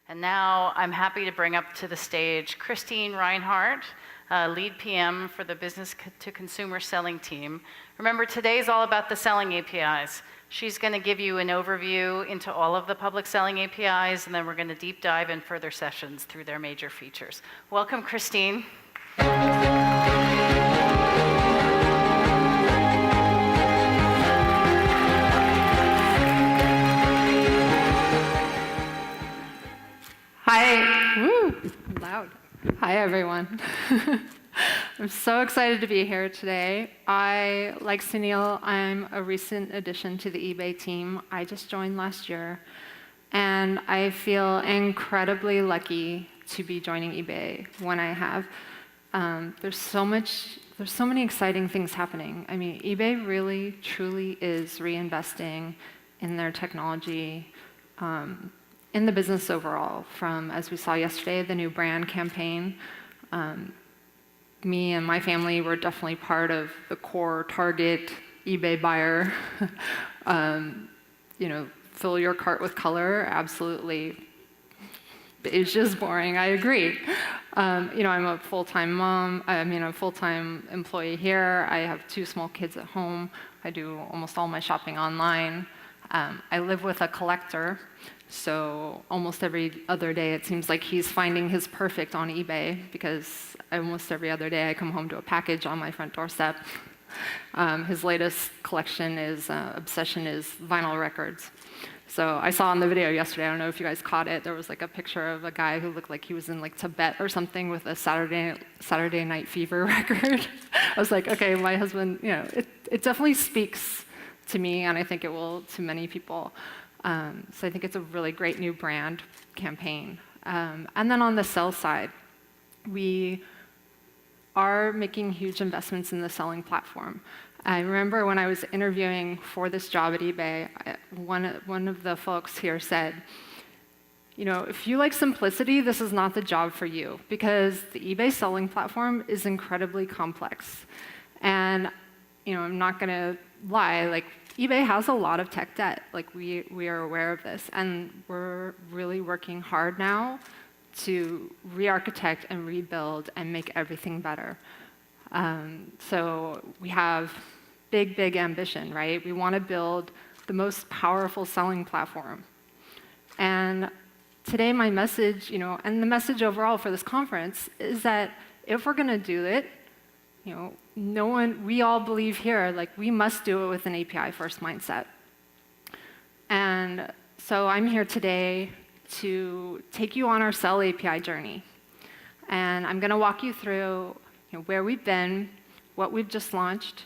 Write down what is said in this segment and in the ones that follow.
And now I'm happy to bring up to the stage Christine Rhinehart, lead PM for the business to consumer selling team. Remember, today's all about the selling APIs. She's going to give you an overview into all of the public selling APIs, and then we're going to deep dive in further sessions through their major features. Welcome, Christine. Hi. Woo, loud. Hi, everyone. I'm so excited to be here today. Like Sunil, I'm a recent addition to the eBay team. I just joined last year, and I feel incredibly lucky to be joining eBay when I have. There's so many exciting things happening. I mean, eBay really, truly is reinvesting in their technology, in the business overall, from, as we saw yesterday, the new brand campaign. Me and my family were definitely part of the core target eBay buyer. Fill your cart with color, absolutely. It's just boring, I agree. I'm a full-time mom. I'm a full-time employee here. I have 2 small kids at home. I do almost all my shopping online. I live with a collector, so almost every other day it seems like he's finding his perfect on eBay, because almost every other day I come home to a package on my front doorstep. His latest obsession is vinyl records. So I saw in the video yesterday, I don't know if you guys caught it, there was like a picture of a guy who looked like he was in like Tibet or something with a Saturday Night Fever record. I was like, okay, my husband, it definitely speaks to me, and I think it will to many people. So I think it's a really great new brand campaign. And then on the sell side, we are making huge investments in the selling platform. I remember when I was interviewing for this job at eBay, one of the folks here said, if you like simplicity, this is not the job for you, because the eBay selling platform is incredibly complex. And I'm not going to lie, eBay has a lot of tech debt. We are aware of this, and we're really working hard now to re-architect and rebuild and make everything better. So we have big ambition, right? We want to build the most powerful selling platform. And today my message, and the message overall for this conference is that if we're going to do it, we all believe here, we must do it with an API-first mindset. And so I'm here today to take you on our Sell API journey. And I'm going to walk you through where we've been, what we've just launched,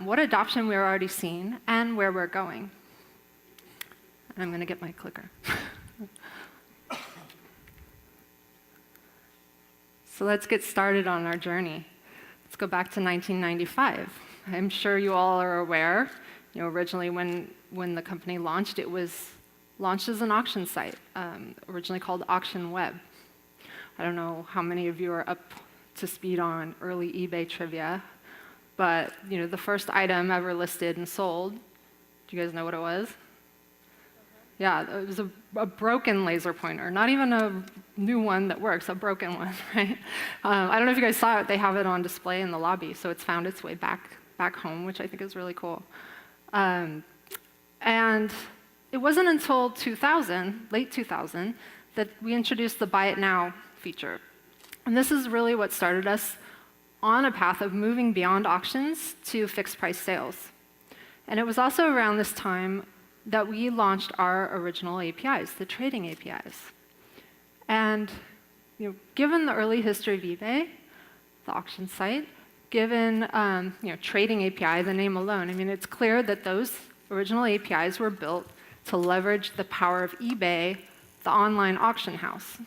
what adoption we're already seeing, and where we're going. And I'm going to get my clicker. So let's get started on our journey. Let's go back to 1995. I'm sure you all are aware, originally when the company launched, it was launched as an auction site, originally called Auction Web. I don't know how many of you are up to speed on early eBay trivia, but the first item ever listed and sold, do you guys know what it was? Yeah, it was a broken laser pointer, not even a new one that works, a broken one, right? I don't know if you guys saw it, they have it on display in the lobby, so it's found its way back home, which I think is really cool. And it wasn't until 2000, late 2000, that we introduced the Buy It Now feature. And this is really what started us on a path of moving beyond auctions to fixed price sales. And it was also around this time that we launched our original APIs, the trading APIs. And given the early history of eBay, the auction site, given trading API, the name alone, it's clear that those original APIs were built to leverage the power of eBay, the online auction house,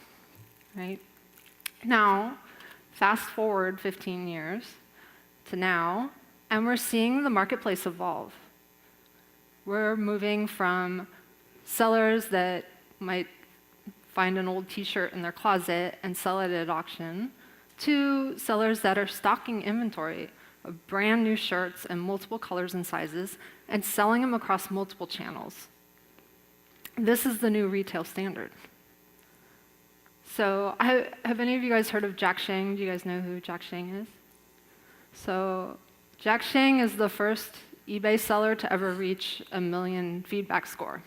right? Now, fast forward 15 years to now, and we're seeing the marketplace evolve. We're moving from sellers that might find an old t-shirt in their closet and sell it at auction to sellers that are stocking inventory of brand new shirts in multiple colors and sizes and selling them across multiple channels. This is the new retail standard. So have any of you guys heard of Jack Shang? Do you guys know who Jack Shang is? So Jack Shang is the first eBay seller to ever reach 1 million feedback score.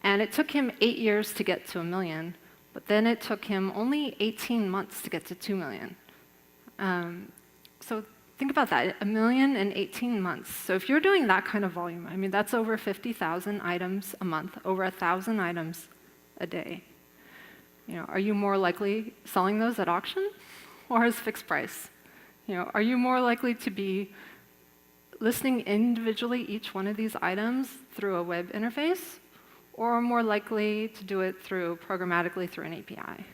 And it took him 8 years to get to 1 million, but then it took him only 18 months to get to 2 million. So think about that, 1 million in 18 months. So if you're doing that kind of volume, I mean, that's over 50,000 items a month, over 1,000 items a day. Are you more likely selling those at auction or as fixed price? Are you more likely to be listing individually each one of these items through a web interface, or more likely to do it programmatically through an API?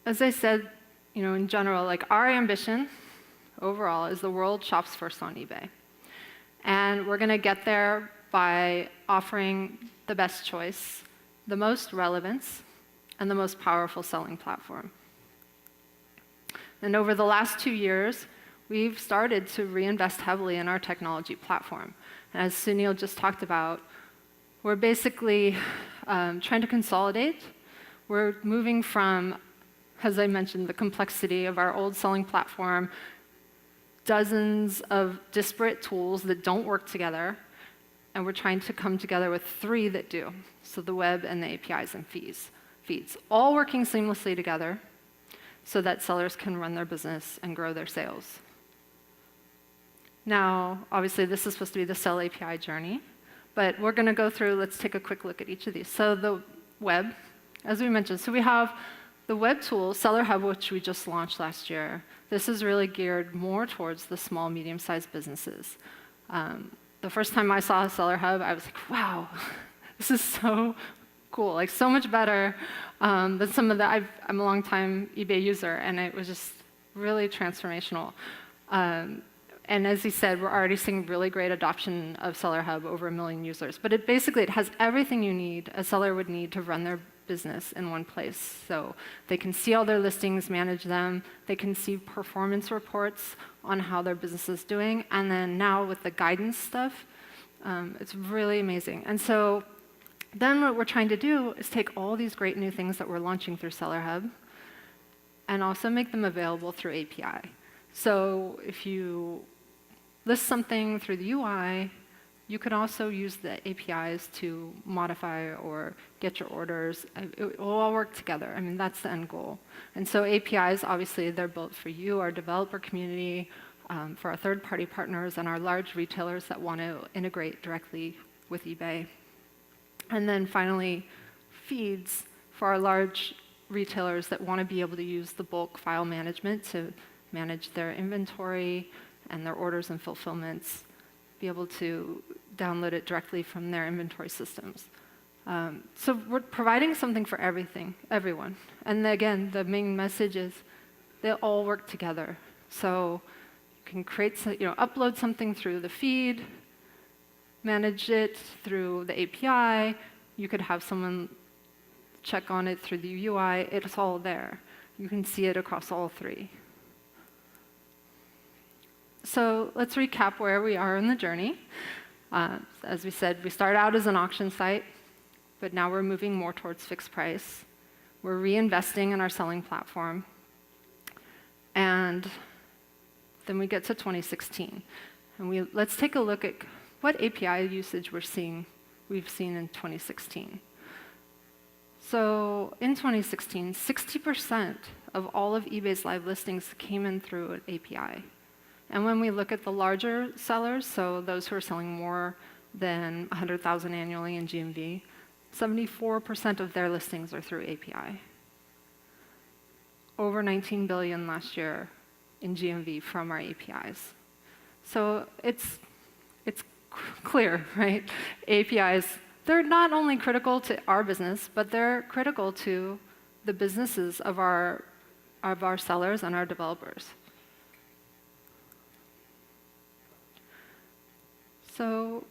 As I said, in general, our ambition overall is the world shops first on eBay. And we're going to get there by offering the best choice, the most relevance, and the most powerful selling platform. And over the last 2 years, we've started to reinvest heavily in our technology platform. And as Sunil just talked about, we're basically trying to consolidate. We're moving from, as I mentioned, the complexity of our old selling platform, dozens of disparate tools that don't work together, and we're trying to come together with 3 that do. So the web and the APIs and feeds, all working seamlessly together so that sellers can run their business and grow their sales. Now, obviously, this is supposed to be the SellAPI journey, but we're going to go through, let's take a quick look at each of these. So the web, as we mentioned, so we have the web tool, Seller Hub, which we just launched last year. This is really geared more towards the small, medium-sized businesses. The first time I saw Seller Hub, I was like, wow, this is so cool, so much better than some of the, I'm a long-time eBay user, and it was just really transformational. And as he said, we're already seeing really great adoption of Seller Hub, over 1 million users. But it has everything you need, a seller would need to run their business in one place. So they can see all their listings, manage them, they can see performance reports on how their business is doing, and then now with the guidance stuff, it's really amazing. And so then what we're trying to do is take all these great new things that we're launching through Seller Hub and also make them available through API. So if you list something through the UI, you could also use the APIs to modify or get your orders. It will all work together. I mean, that's the end goal. And so APIs, obviously, they're built for you, our developer community, for our third-party partners, and our large retailers that want to integrate directly with eBay. And then finally, feeds for our large retailers that want to be able to use the bulk file management to manage their inventory and their orders and fulfillments, be able to download it directly from their inventory systems. So we're providing something for everyone. And again, the main message is they all work together. So you can upload something through the feed, manage it through the API. You could have someone check on it through the UI. It's all there. You can see it across all 3. So let's recap where we are in the journey. As we said, we started out as an auction site, but now we're moving more towards fixed price. We're reinvesting in our selling platform. And then we get to 2016. And let's take a look at what API usage we've seen in 2016. So in 2016, 60% of all of eBay's live listings came in through an API. And when we look at the larger sellers, so those who are selling more than 100,000 annually in GMV, 74% of their listings are through API. Over 19 billion last year in GMV from our APIs. So it's clear, right? APIs, they're not only critical to our business, but they're critical to the businesses of our sellers and our developers. So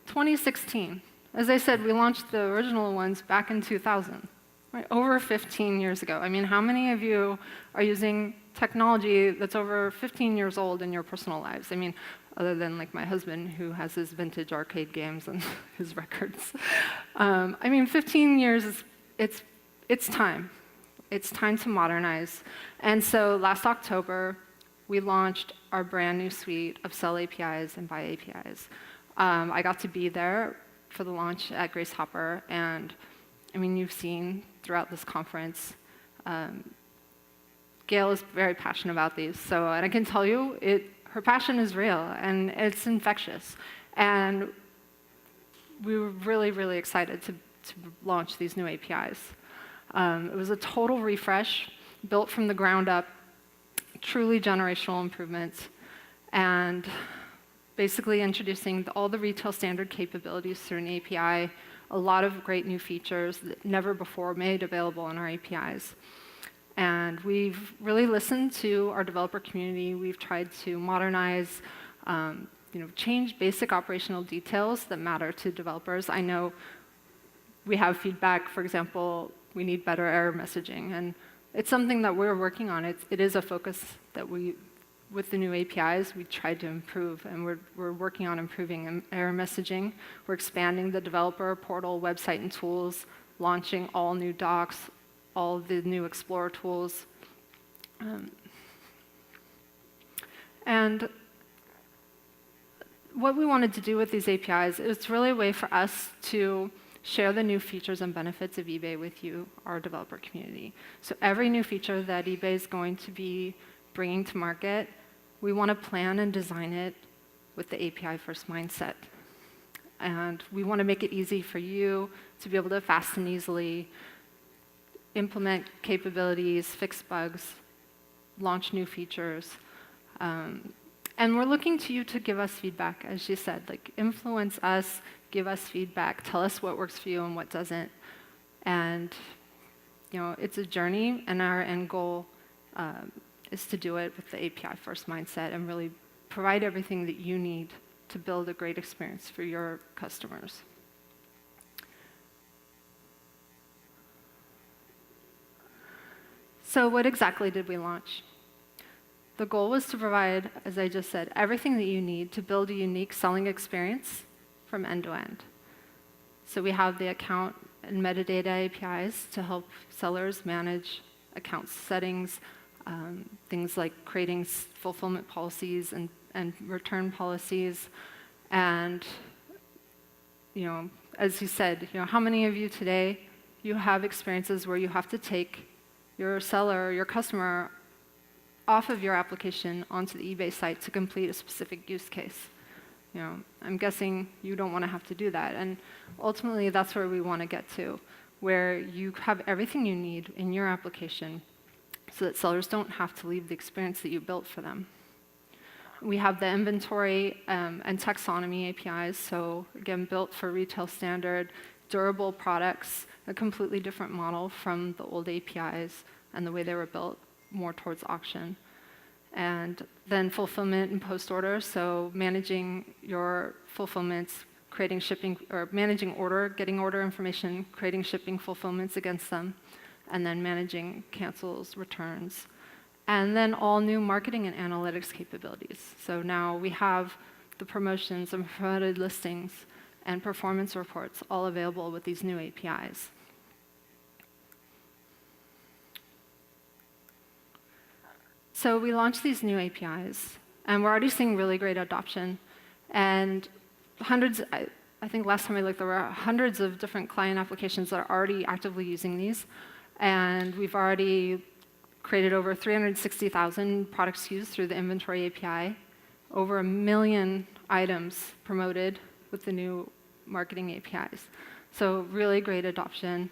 2016, as I said, we launched the original ones back in 2000, right? Over 15 years ago. I mean, how many of you are using technology that's over 15 years old in your personal lives? I mean, other than like my husband who has his vintage arcade games and his records. 15 years is it's time. It's time to modernize. And so last October, we launched our brand new suite of Sell APIs and Buy APIs. I got to be there for the launch at Grace Hopper, and you've seen throughout this conference, Gail is very passionate about these. So, and I can tell you, her passion is real, and it's infectious. And we were really, really excited to launch these new APIs. It was a total refresh, built from the ground up, truly generational improvements, and basically introducing all the retail standard capabilities through an API, a lot of great new features that never before made available in our APIs. And we've really listened to our developer community. We've tried to modernize, change basic operational details that matter to developers. I know we have feedback, for example, we need better error messaging, and it's something that we're working on. It is a focus that with the new APIs, we tried to improve, and we're working on improving error messaging. We're expanding the developer portal, website, and tools, launching all new docs, all the new Explorer tools. And what we wanted to do with these APIs is really a way for us to share the new features and benefits of eBay with you, our developer community. So every new feature that eBay is going to be bringing to market, we want to plan and design it with the API-first mindset. And we want to make it easy for you to be able to fast and easily implement capabilities, fix bugs, launch new features. And we're looking to you to give us feedback, as she said, like influence us, give us feedback, tell us what works for you and what doesn't. And it's a journey, and our end goal is to do it with the API-first mindset and really provide everything that you need to build a great experience for your customers. So what exactly did we launch? The goal was to provide, as I just said, everything that you need to build a unique selling experience from end to end. So we have the account and metadata APIs to help sellers manage account settings, things like creating fulfillment policies and return policies. And, as you said, how many of you today, you have experiences where you have to take your seller, your customer, off of your application onto the eBay site to complete a specific use case? I'm guessing you don't want to have to do that. And ultimately, that's where we want to get to, where you have everything you need in your application so that sellers don't have to leave the experience that you built for them. We have the inventory and taxonomy APIs, so again, built for retail standard, durable products, a completely different model from the old APIs and the way they were built, more towards auction. And then fulfillment and post-order, so managing your fulfillments, creating shipping, or managing order, getting order information, creating shipping fulfillments against them, and then managing cancels, returns. And then all new marketing and analytics capabilities. So now we have the promotions and promoted listings and performance reports all available with these new APIs. So we launched these new APIs, and we're already seeing really great adoption. And hundreds, I think last time I looked, there were hundreds of different client applications that are already actively using these. And we've already created over 360,000 product SKUs through the inventory API, over 1 million items promoted with the new marketing APIs. So really great adoption,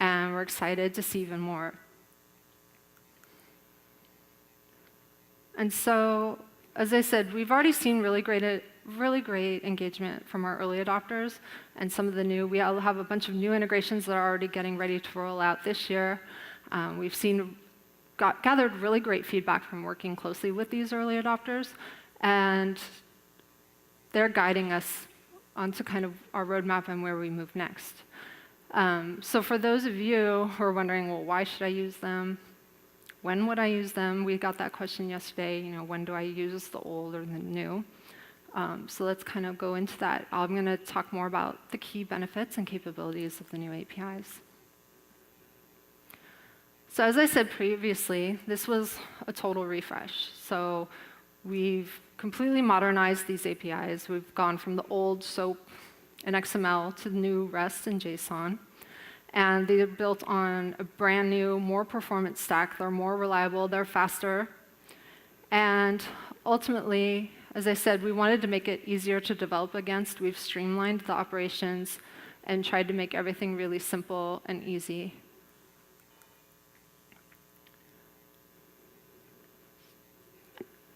and we're excited to see even more. And so, as I said, we've already seen really great engagement from our early adopters, and some of the new. We all have a bunch of new integrations that are already getting ready to roll out this year. We've gathered really great feedback from working closely with these early adopters, and they're guiding us onto kind of our roadmap and where we move next. So for those of you who are wondering, well, why should I use them? When would I use them? We got that question yesterday, when do I use the old or the new? So let's kind of go into that. I'm going to talk more about the key benefits and capabilities of the new APIs. So as I said previously, this was a total refresh. So we've completely modernized these APIs. We've gone from the old SOAP and XML to the new REST and JSON. And they're built on a brand new, more performant stack. They're more reliable, they're faster. And ultimately, as I said, we wanted to make it easier to develop against. We've streamlined the operations and tried to make everything really simple and easy.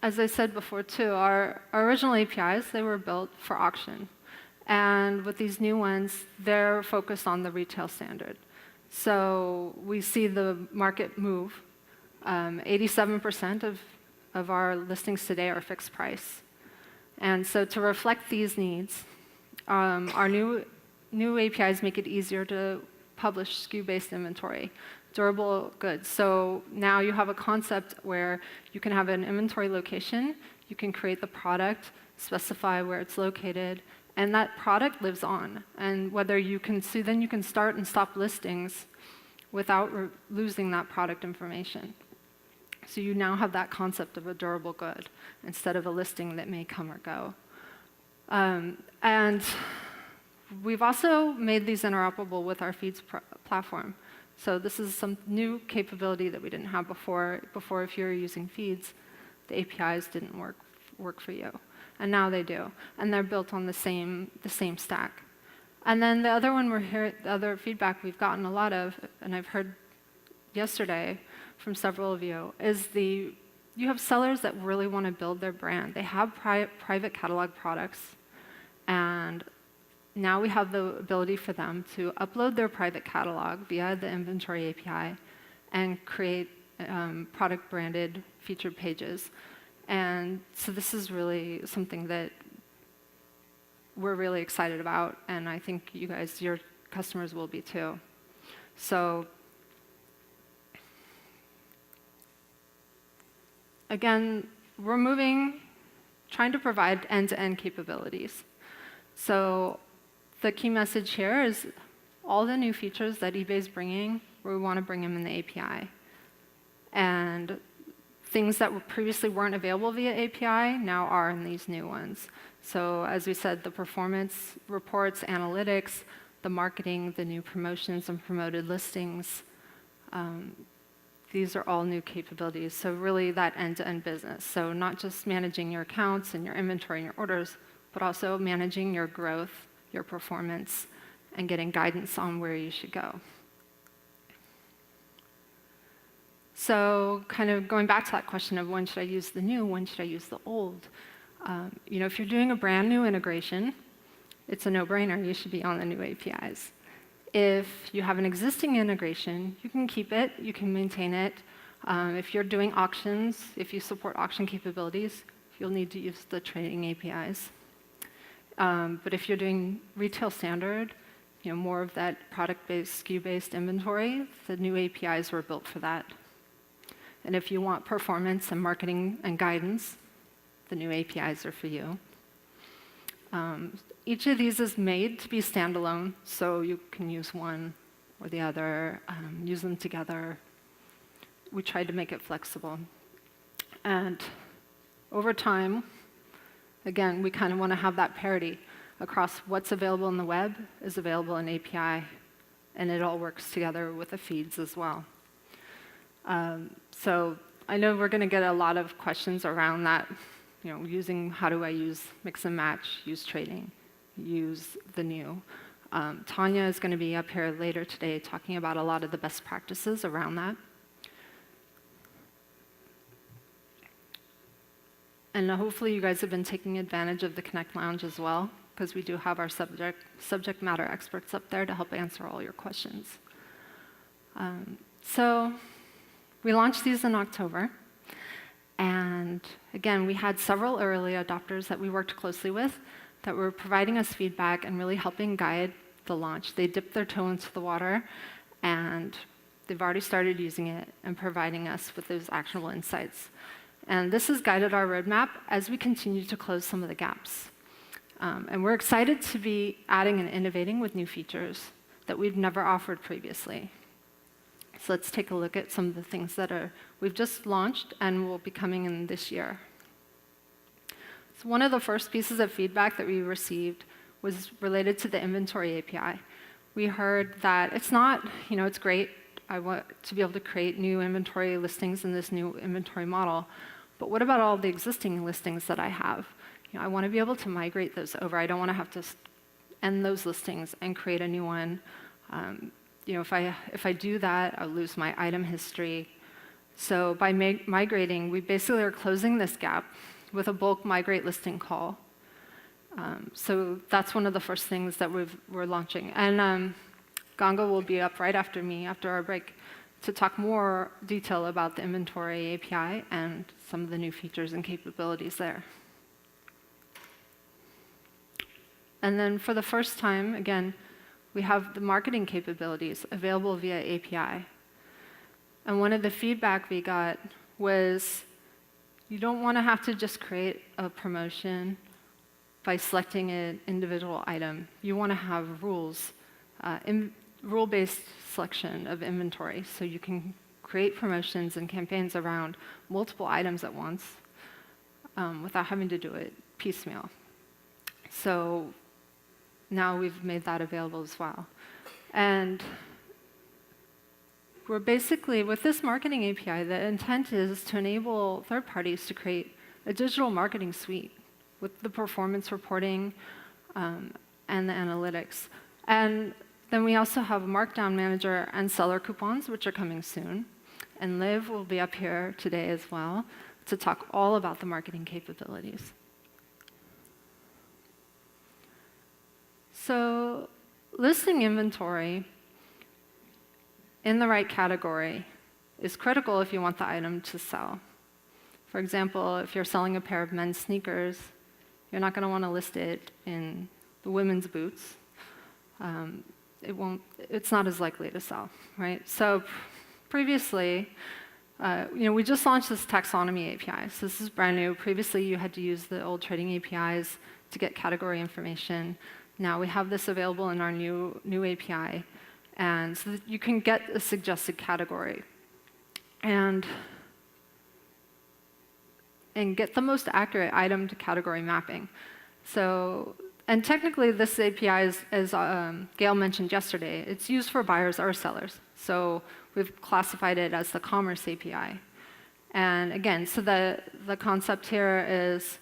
As I said before too, our original APIs, they were built for auction. And with these new ones, they're focused on the retail standard. So we see the market move. 87% of our listings today are fixed price. And so to reflect these needs, our new APIs make it easier to publish SKU-based inventory, durable goods. So now you have a concept where you can have an inventory location, you can create the product, specify where it's located, and that product lives on. And whether you can see, then you can start and stop listings without losing that product information. So you now have that concept of a durable good instead of a listing that may come or go. And we've also made these interoperable with our Feeds platform. So this is some new capability that we didn't have before. Before, if you were using Feeds, the APIs didn't work for you. And now they do. And they're built on the same stack. And then the other one the other feedback we've gotten a lot of, and I've heard yesterday from several of you, is you have sellers that really want to build their brand. They have private catalog products, and now we have the ability for them to upload their private catalog via the inventory API and create product-branded featured pages. And so this is really something that we're really excited about, and I think you guys, your customers will be too. So again, we're trying to provide end-to-end capabilities. So the key message here is all the new features that eBay's bringing, we want to bring them in the API. And things that previously weren't available via API now are in these new ones. So as we said, the performance reports, analytics, the marketing, the new promotions and promoted listings, these are all new capabilities. So really that end-to-end business. So not just managing your accounts and your inventory and your orders, but also managing your growth, your performance, and getting guidance on where you should go. So kind of going back to that question of when should I use the new, when should I use the old? If you're doing a brand new integration, it's a no-brainer. You should be on the new APIs. If you have an existing integration, you can keep it, you can maintain it. If you're doing auctions, if you support auction capabilities, you'll need to use the trading APIs. But if you're doing retail standard, more of that product-based, SKU-based inventory, the new APIs were built for that. And if you want performance and marketing and guidance, the new APIs are for you. Each of these is made to be standalone, so you can use one or the other, use them together. We tried to make it flexible. And over time, again, we kind of want to have that parity across what's available in the web is available in API, and it all works together with the feeds as well. So I know we're going to get a lot of questions around that, how do I use mix and match, use trading, use the new. Tanya is going to be up here later today talking about a lot of the best practices around that. And hopefully you guys have been taking advantage of the Connect Lounge as well, because we do have our subject matter experts up there to help answer all your questions. So we launched these in October. And again, we had several early adopters that we worked closely with that were providing us feedback and really helping guide the launch. They dipped their toe into the water, and they've already started using it and providing us with those actionable insights. And this has guided our roadmap as we continue to close some of the gaps. And we're excited to be adding and innovating with new features that we've never offered previously. So let's take a look at some of the things that we've just launched and will be coming in this year. So one of the first pieces of feedback that we received was related to the inventory API. We heard that it's not, it's great. I want to be able to create new inventory listings in this new inventory model. But what about all the existing listings that I have? I want to be able to migrate those over. I don't want to have to end those listings and create a new one. If I do that, I'll lose my item history. So by migrating, we basically are closing this gap with a bulk migrate listing call. So that's one of the first things that we're launching. And Ganga will be up right after me, after our break, to talk more detail about the inventory API and some of the new features and capabilities there. And then for the first time, again, we have the marketing capabilities available via API. And one of the feedback we got was, you don't want to have to just create a promotion by selecting an individual item. You want to have rules, rule-based selection of inventory, so you can create promotions and campaigns around multiple items at once without having to do it piecemeal. So now we've made that available as well. And we're basically, with this marketing API, the intent is to enable third parties to create a digital marketing suite with the performance reporting and the analytics. And then we also have a Markdown Manager and seller coupons, which are coming soon. And Liv will be up here today as well to talk all about the marketing capabilities. So listing inventory in the right category is critical if you want the item to sell. For example, if you're selling a pair of men's sneakers, you're not going to want to list it in the women's boots. It's not as likely to sell, right? So previously, we just launched this taxonomy API. So this is brand new. Previously, you had to use the old trading APIs to get category information. Now we have this available in our new API, and so that you can get a suggested category and get the most accurate item to category mapping. So, and technically this API is, as Gail mentioned yesterday, it's used for buyers or sellers. So we've classified it as the commerce API. And again, so the concept here is,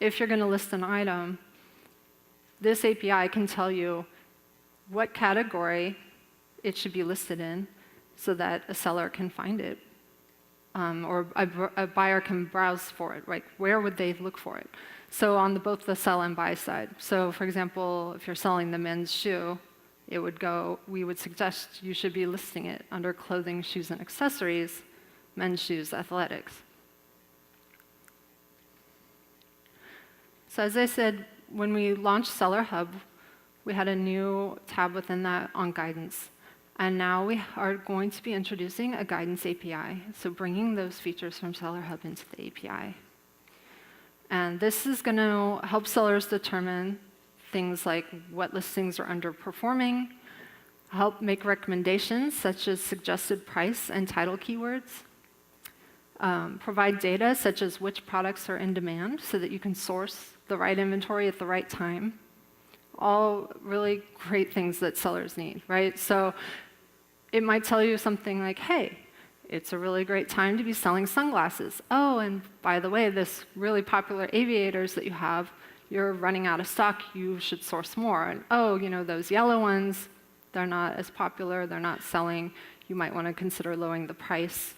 if you're going to list an item, this API can tell you what category it should be listed in so that a seller can find it, or a buyer can browse for it, right? Where would they look for it? So on both the sell and buy side. So for example, if you're selling the men's shoe, we would suggest you should be listing it under clothing, shoes, and accessories, men's shoes, athletics. So as I said, when we launched Seller Hub, we had a new tab within that on guidance. And now we are going to be introducing a guidance API, so bringing those features from Seller Hub into the API. And this is going to help sellers determine things like what listings are underperforming, help make recommendations such as suggested price and title keywords, provide data such as which products are in demand so that you can source the right inventory at the right time. All really great things that sellers need, right? So it might tell you something like, hey, it's a really great time to be selling sunglasses. Oh, and by the way, this really popular aviators that you have, you're running out of stock, you should source more. And oh, those yellow ones, they're not as popular, they're not selling, you might want to consider lowering the price.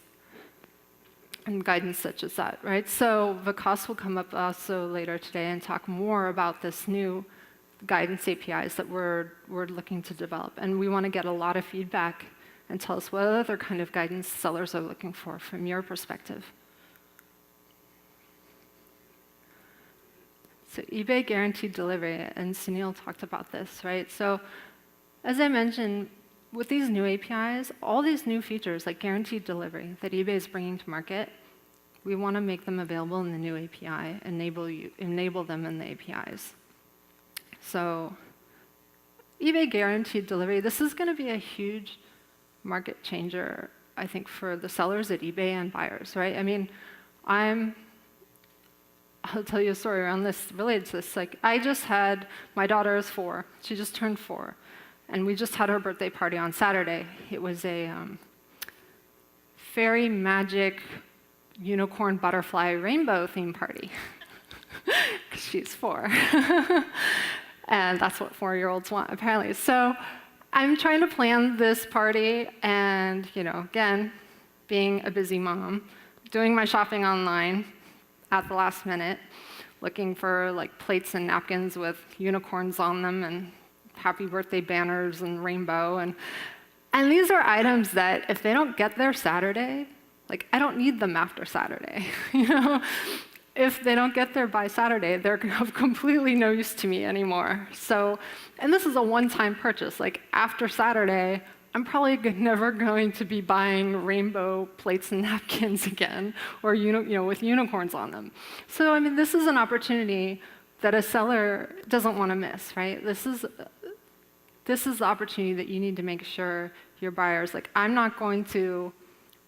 And guidance such as that, right? So Vikas will come up also later today and talk more about this new guidance APIs that we're looking to develop. And we want to get a lot of feedback and tell us what other kind of guidance sellers are looking for from your perspective. So eBay guaranteed delivery, and Sunil talked about this, right? So as I mentioned, with these new APIs, all these new features like guaranteed delivery that eBay is bringing to market, we want to make them available in the new API, enable them in the APIs. So eBay guaranteed delivery, this is going to be a huge market changer, I think, for the sellers at eBay and buyers, right? I mean, I'll tell you a story around this, related to this. Like, I just had, my daughter is 4, she just turned 4, and we just had her birthday party on Saturday. It was a fairy magic unicorn butterfly rainbow theme party, because she's 4. And that's what 4-year-olds want, apparently. So I'm trying to plan this party, and, again, being a busy mom, doing my shopping online at the last minute, looking for like plates and napkins with unicorns on them and happy birthday banners and rainbow. And these are items that if they don't get there Saturday, like, I don't need them after Saturday. If they don't get there by Saturday, they're of completely no use to me anymore. So, and this is a one-time purchase. Like, after Saturday, I'm probably never going to be buying rainbow plates and napkins again, or with unicorns on them. So, I mean, this is an opportunity that a seller doesn't want to miss, right? This is the opportunity that you need to make sure your buyers, like, I'm not going to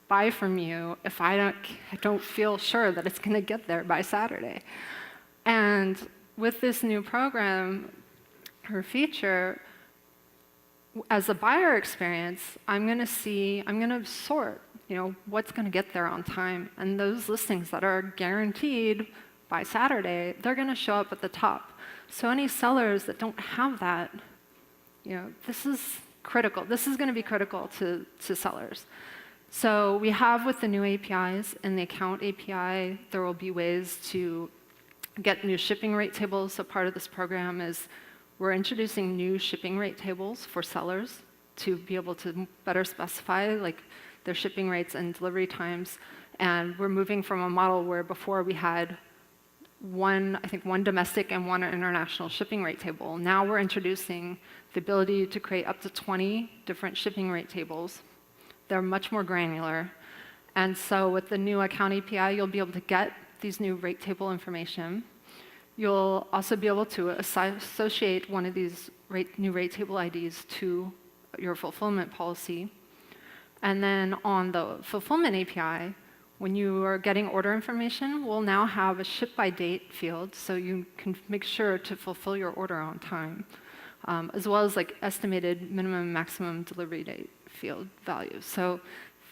buy from you if I don't feel sure that it's going to get there by Saturday. And with this new program or feature, as a buyer experience, I'm going to sort, what's going to get there on time. And those listings that are guaranteed by Saturday, they're going to show up at the top. So any sellers that don't have that, this is critical. This is going to be critical to sellers. So we have, with the new APIs, in the account API, there will be ways to get new shipping rate tables. So part of this program is we're introducing new shipping rate tables for sellers to be able to better specify like their shipping rates and delivery times. And we're moving from a model where before we had one domestic and one international shipping rate table. Now we're introducing the ability to create up to 20 different shipping rate tables. They're much more granular. And so with the new account API, you'll be able to get these new rate table information. You'll also be able to associate one of these new rate table IDs to your fulfillment policy. And then on the fulfillment API, when you are getting order information, we'll now have a ship by date field, so you can make sure to fulfill your order on time, as well as like estimated minimum and maximum delivery date field values. So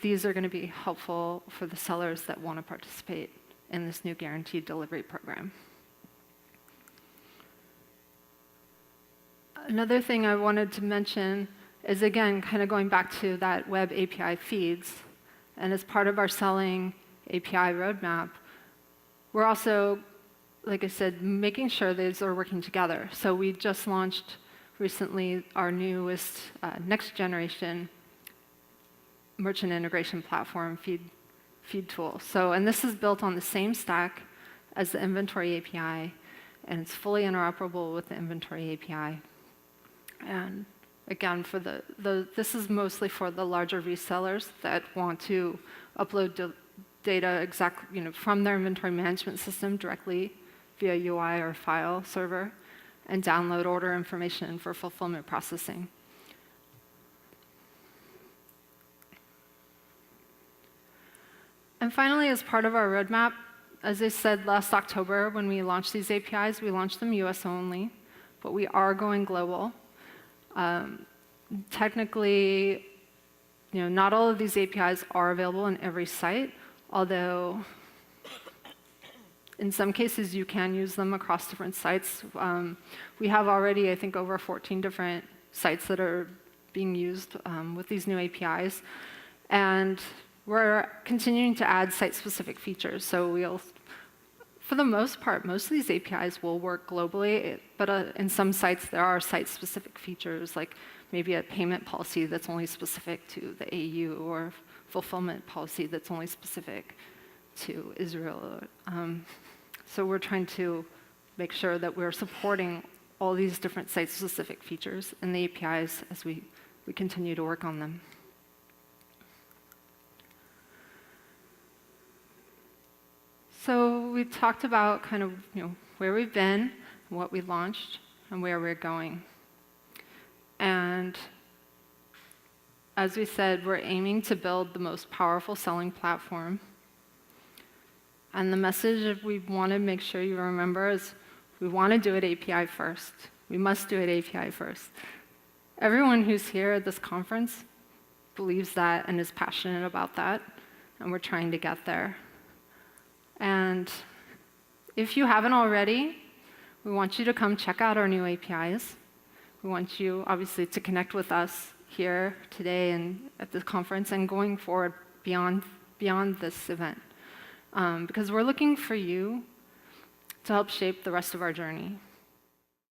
these are going to be helpful for the sellers that want to participate in this new guaranteed delivery program. Another thing I wanted to mention is, again, kind of going back to that web API feeds. And as part of our Selling API roadmap, we're also, like I said, making sure these are working together. So we just launched recently our newest next generation merchant integration platform, Feed tool. So, and this is built on the same stack as the inventory API, and it's fully interoperable with the inventory API. And again, for this is mostly for the larger resellers that want to upload data from their inventory management system directly via UI or file server, and download order information for fulfillment processing. And finally, as part of our roadmap, as I said last October when we launched these APIs, we launched them US only, but we are going global. Technically, not all of these APIs are available in every site, although in some cases you can use them across different sites. We have already, I think, over 14 different sites that are being used with these new APIs. And we're continuing to add site-specific features. So for the most part, most of these APIs will work globally, but in some sites there are site-specific features, like maybe a payment policy that's only specific to the AU, or fulfillment policy that's only specific to Israel. So we're trying to make sure that we're supporting all these different site-specific features in the APIs as we continue to work on them. So we talked about kind of where we've been, what we launched, and where we're going. And as we said, we're aiming to build the most powerful selling platform. And the message that we want to make sure you remember is we want to do it API first. We must do it API first. Everyone who's here at this conference believes that and is passionate about that, and we're trying to get there. And if you haven't already, we want you to come check out our new APIs. We want you, obviously, to connect with us here today and at this conference and going forward beyond this event. Because we're looking for you to help shape the rest of our journey.